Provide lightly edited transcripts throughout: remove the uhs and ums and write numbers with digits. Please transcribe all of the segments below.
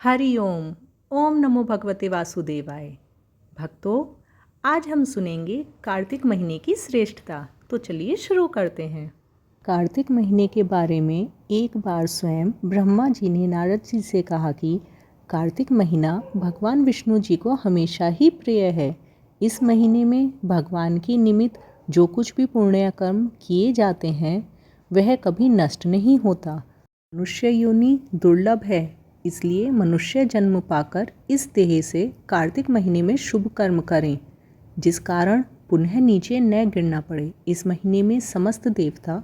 हरि ओम। ओम नमो भगवते वासुदेवाय। भक्तों, आज हम सुनेंगे कार्तिक महीने की श्रेष्ठता। तो चलिए शुरू करते हैं। कार्तिक महीने के बारे में एक बार स्वयं ब्रह्मा जी ने नारद जी से कहा कि कार्तिक महीना भगवान विष्णु जी को हमेशा ही प्रिय है। इस महीने में भगवान के निमित्त जो कुछ भी पुण्य कर्म किए जाते हैं वह कभी नष्ट नहीं होता। मनुष्य योनि दुर्लभ है, इसलिए मनुष्य जन्म पाकर इस देह से कार्तिक महीने में शुभ कर्म करें, जिस कारण पुनः नीचे न गिरना पड़े। इस महीने में समस्त देवता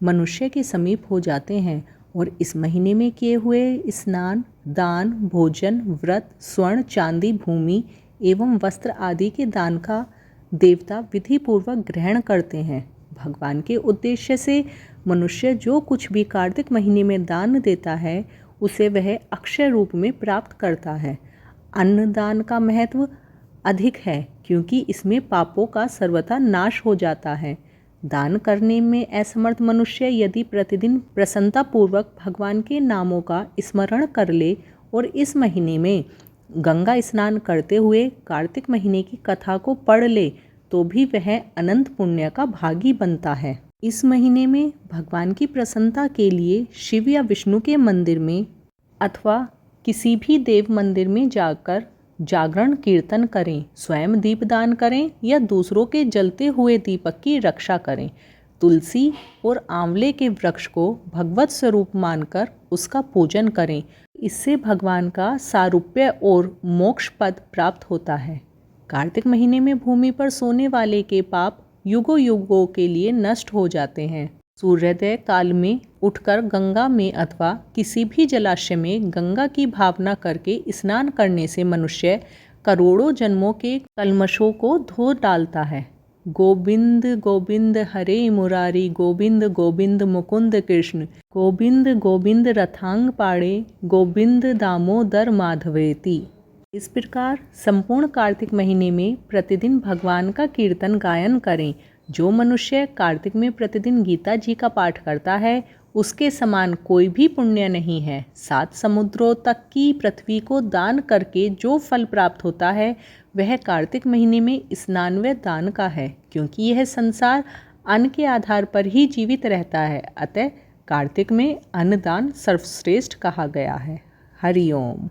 मनुष्य के समीप हो जाते हैं और इस महीने में किए हुए स्नान, दान, भोजन, व्रत, स्वर्ण, चांदी, भूमि एवं वस्त्र आदि के दान का देवता विधि पूर्वक ग्रहण करते हैं। भगवान के उद्देश्य से मनुष्य जो कुछ भी कार्तिक महीने में दान देता है उसे वह अक्षय रूप में प्राप्त करता है। अन्नदान का महत्व अधिक है क्योंकि इसमें पापों का सर्वथा नाश हो जाता है। दान करने में असमर्थ मनुष्य यदि प्रतिदिन प्रसन्नतापूर्वक भगवान के नामों का स्मरण कर ले और इस महीने में गंगा स्नान करते हुए कार्तिक महीने की कथा को पढ़ ले तो भी वह अनंत पुण्य का भागी बनता है। इस महीने में भगवान की प्रसन्नता के लिए शिव या विष्णु के मंदिर में अथवा किसी भी देव मंदिर में जाकर जागरण कीर्तन करें, स्वयं दीपदान करें या दूसरों के जलते हुए दीपक की रक्षा करें। तुलसी और आंवले के वृक्ष को भगवत स्वरूप मानकर उसका पूजन करें। इससे भगवान का सारूप्य और मोक्ष पद प्राप्त होता है। कार्तिक महीने में भूमि पर सोने वाले के पाप युगों युगों के लिए नष्ट हो जाते हैं। सूर्योदय काल में उठकर गंगा में अथवा किसी भी जलाशय में गंगा की भावना करके स्नान करने से मनुष्य करोड़ों जन्मों के कल्मशों को धो डालता है। गोविंद गोविंद हरे मुरारी, गोविंद गोविंद मुकुंद कृष्ण, गोविंद गोविंद रथांग पाड़े, गोविंद दामोदर माधवेति। इस प्रकार संपूर्ण कार्तिक महीने में प्रतिदिन भगवान का कीर्तन गायन करें। जो मनुष्य कार्तिक में प्रतिदिन गीता जी का पाठ करता है उसके समान कोई भी पुण्य नहीं है। 7 समुद्रों तक की पृथ्वी को दान करके जो फल प्राप्त होता है वह कार्तिक महीने में स्नान व दान का है, क्योंकि यह संसार अन्न के आधार पर ही जीवित रहता है। अतः कार्तिक में अन्नदान सर्वश्रेष्ठ कहा गया है। हरि ओम।